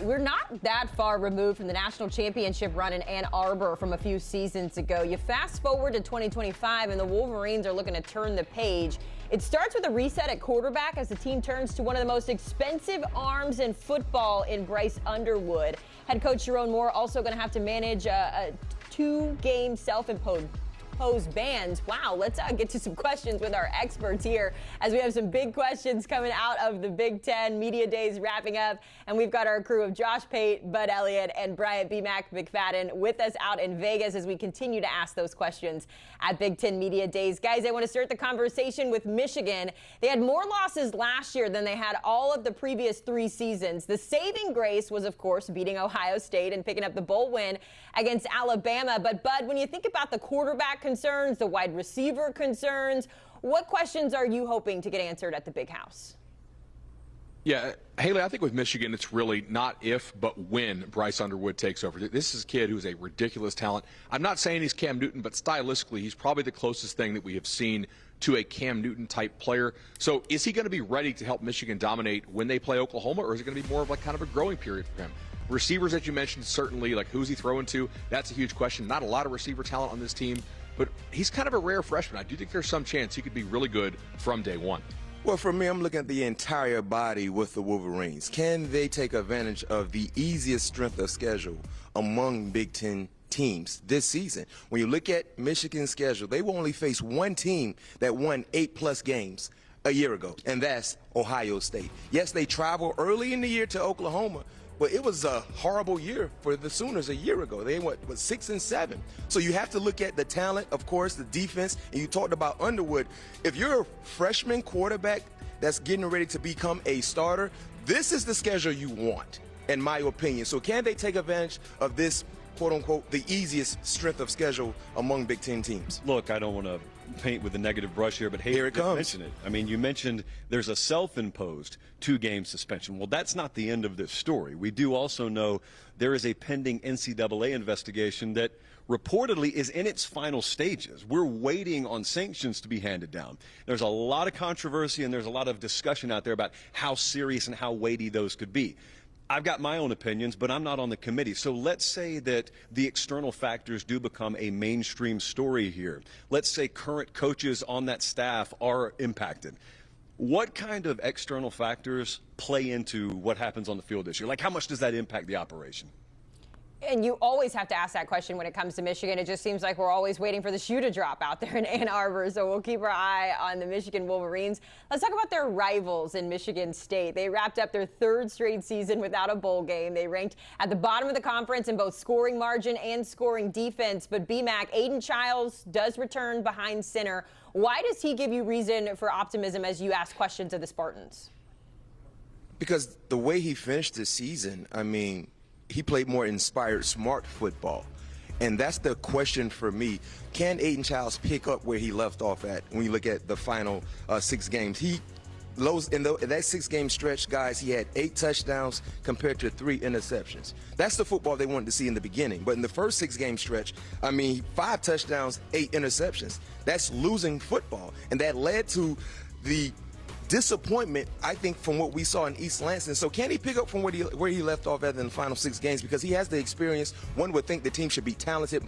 we're not that far removed from the national championship run in Ann Arbor from a few seasons ago. You fast forward to 2025, and the Wolverines are looking to turn the page. It starts with a reset at quarterback as the team turns to one of the most expensive arms in football in Bryce Underwood. Head coach Jerome Moore also going to have to manage a two-game self-imposed bans. Wow, let's get to some questions with our experts here as we have some big questions coming out of the Big Ten. Media Days wrapping up, and we've got our crew of Josh Pate, Bud Elliott, and Bryant B-Mac McFadden with us out in Vegas as we continue to ask those questions at Big Ten Media Days. Guys, I want to start the conversation with Michigan. They had more losses last year than they had all of the previous 3 seasons. The saving grace was, of course, beating Ohio State and picking up the bowl win against Alabama. But, Bud, when you think about the quarterback concerns, the wide receiver concerns, what questions are you hoping to get answered at the Big House? Yeah, Haley, I think with Michigan, it's really not if, but when Bryce Underwood takes over. This is a kid who's a ridiculous talent. I'm not saying he's Cam Newton, but stylistically, he's probably the closest thing that we have seen to a Cam Newton-type player. So is he going to be ready to help Michigan dominate when they play Oklahoma, or is it going to be more of like kind of a growing period for him? Receivers that you mentioned, certainly, like who's he throwing to? That's a huge question. Not a lot of receiver talent on this team, but he's kind of a rare freshman. I do think there's some chance he could be really good from day one. Well, for me, I'm looking at the entire body with the Wolverines. Can they take advantage of the easiest strength of schedule among Big Ten teams this season? When you look at Michigan's schedule, they will only face one team that won 8+ games a year ago, and that's Ohio State. Yes, they travel early in the year to Oklahoma, but it was a horrible year for the Sooners a year ago. They went 6-7. So you have to look at the talent, of course, the defense, and you talked about Underwood. If you're a freshman quarterback that's getting ready to become a starter, this is the schedule you want, in my opinion. So can they take advantage of this, quote-unquote, the easiest strength of schedule among Big Ten teams? Look, I don't want to paint with a negative brush here, but hey, here it comes. Mention it. I mean, you mentioned there's a self-imposed 2-game suspension. Well, that's not the end of this story. We do also know there is a pending NCAA investigation that reportedly is in its final stages. We're waiting on sanctions to be handed down. There's a lot of controversy and there's a lot of discussion out there about how serious and how weighty those could be. I've got my own opinions, but I'm not on the committee. So let's say that the external factors do become a mainstream story here. Let's say current coaches on that staff are impacted. What kind of external factors play into what happens on the field this year? Like, how much does that impact the operation? And you always have to ask that question when it comes to Michigan. It just seems like we're always waiting for the shoe to drop out there in Ann Arbor. So we'll keep our eye on the Michigan Wolverines. Let's talk about their rivals in Michigan State. They wrapped up their 3rd straight season without a bowl game. They ranked at the bottom of the conference in both scoring margin and scoring defense. But B-Mac, Aidan Chiles does return behind center. Why does he give you reason for optimism as you ask questions of the Spartans? Because the way he finished the season, I mean, he played more inspired, smart football. And that's the question for me. Can Aidan Chiles pick up where he left off at when you look at the final 6 games? In that 6-game stretch, guys, he had 8 touchdowns compared to 3 interceptions. That's the football they wanted to see in the beginning. But in the first 6-game stretch, I mean, 5 touchdowns, 8 interceptions. That's losing football. And that led to the disappointment, I think, from what we saw in East Lansing. So can he pick up from where he left off at in the final 6 games? Because he has the experience. One would think the team should be talented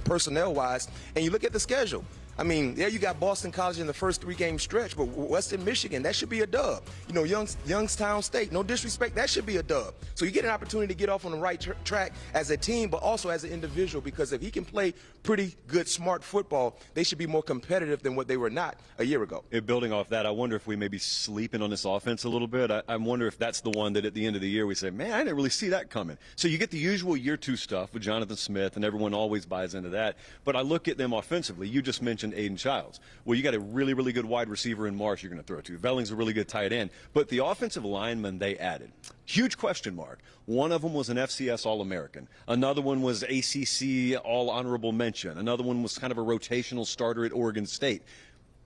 personnel-wise. And you look at the schedule. I mean, there you got Boston College in the first 3-game stretch, but Western Michigan, that should be a dub. You know, Youngstown State, no disrespect, that should be a dub. So you get an opportunity to get off on the right track as a team, but also as an individual, because if he can play pretty good, smart football, they should be more competitive than what they were not a year ago. Building off that, I wonder if we may be sleeping on this offense a little bit. I wonder if that's the one that at the end of the year we say, man, I didn't really see that coming. So you get the usual year 2 stuff with Jonathan Smith, and everyone always buys into that. But I look at them offensively. You just mentioned Aidan Chiles. Well, you got a really, really good wide receiver in Marsh you're going to throw to. Velling's a really good tight end. But the offensive linemen they added, huge question mark. One of them was an FCS All-American. Another one was ACC All-Honorable Mention. Another one was kind of a rotational starter at Oregon State.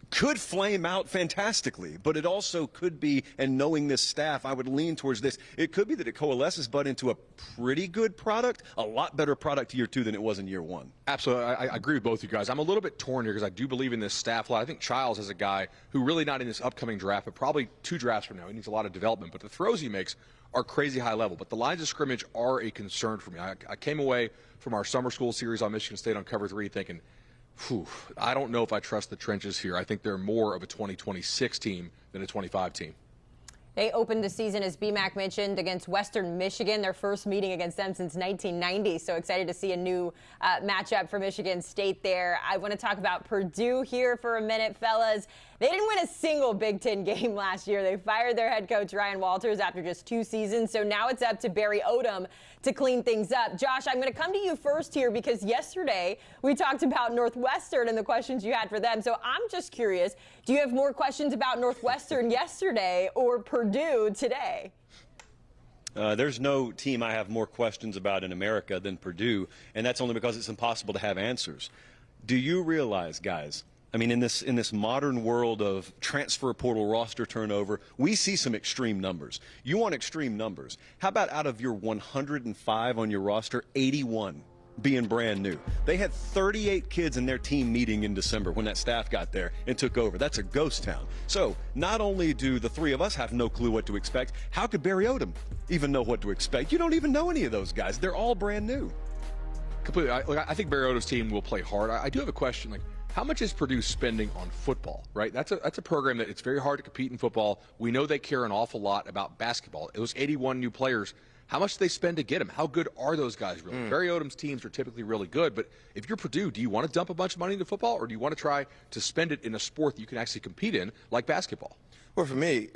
could flame out fantastically, but it also could be, and knowing this staff, I would lean towards this. It could be that it coalesces, but into a pretty good product, a lot better product year 2 than it was in year 1. Absolutely. I agree with both you guys. I'm a little bit torn here because I do believe in this staff a lot. I think Chiles is a guy who really not in this upcoming draft, but probably 2 drafts from now. He needs a lot of development, but the throws he makes are crazy high level. But the lines of scrimmage are a concern for me. I came away from our summer school series on Michigan State on Cover 3 thinking, I don't know if I trust the trenches here. I think they're more of a 2026 team than a 25 team. They opened the season, as BMAC mentioned, against Western Michigan, their first meeting against them since 1990. So excited to see a new matchup for Michigan State there. I want to talk about Purdue here for a minute, fellas. They didn't win a single Big Ten game last year. They fired their head coach, Ryan Walters, after just 2 seasons. So now it's up to Barry Odom to clean things up. Josh, I'm going to come to you first here because yesterday we talked about Northwestern and the questions you had for them. So I'm just curious, do you have more questions about Northwestern yesterday or Purdue today? There's no team I have more questions about in America than Purdue, and that's only because it's impossible to have answers. Do you realize, guys, I mean, in this modern world of transfer portal roster turnover, we see some extreme numbers. You want extreme numbers. How about out of your 105 on your roster, 81 being brand new? They had 38 kids in their team meeting in December when that staff got there and took over. That's a ghost town. So not only do the 3 of us have no clue what to expect, how could Barry Odom even know what to expect? You don't even know any of those guys. They're all brand new. Completely. I think Barry Odom's team will play hard. I do have a question, like, how much is Purdue spending on football, right? That's a program that it's very hard to compete in football. We know they care an awful lot about basketball. It was 81 new players. How much do they spend to get them? How good are those guys really? Barry Odom's teams are typically really good, but if you're Purdue, do you want to dump a bunch of money into football, or do you want to try to spend it in a sport that you can actually compete in, like basketball? Well, for me,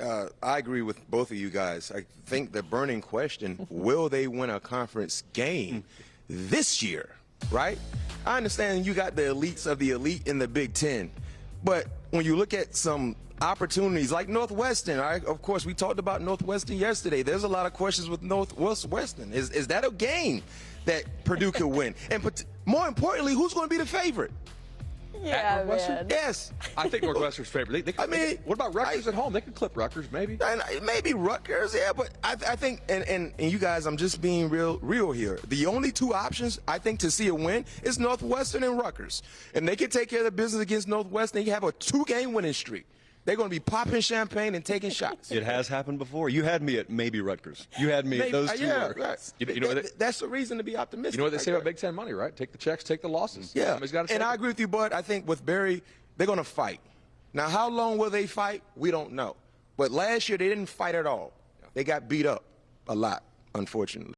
I agree with both of you guys. I think the burning question, will they win a conference game this year, right? I understand you got the elites of the elite in the Big Ten, but when you look at some opportunities like Northwestern, of course, we talked about Northwestern yesterday. There's a lot of questions with Northwestern. Is that a game that Purdue could win? And more importantly, who's going to be the favorite? Yeah, man. Yes. I think Northwestern's favorite. What about Rutgers at home? They could clip Rutgers, maybe. Maybe Rutgers, yeah, but I think, and you guys, I'm just being real here. The only 2 options, I think, to see a win is Northwestern and Rutgers. And they can take care of their business against Northwestern. You have a 2-game winning streak. They're going to be popping champagne and taking shots. It has happened before. You had me at maybe Rutgers. You had me at those 2 yeah, marks. right. That's the reason to be optimistic. You know what they say about Big Ten money, right? Take the checks, take the losses. Yeah, and I agree with you, Bud. I think with Barry, they're going to fight. Now, how long will they fight? We don't know. But last year, they didn't fight at all. They got beat up a lot, unfortunately.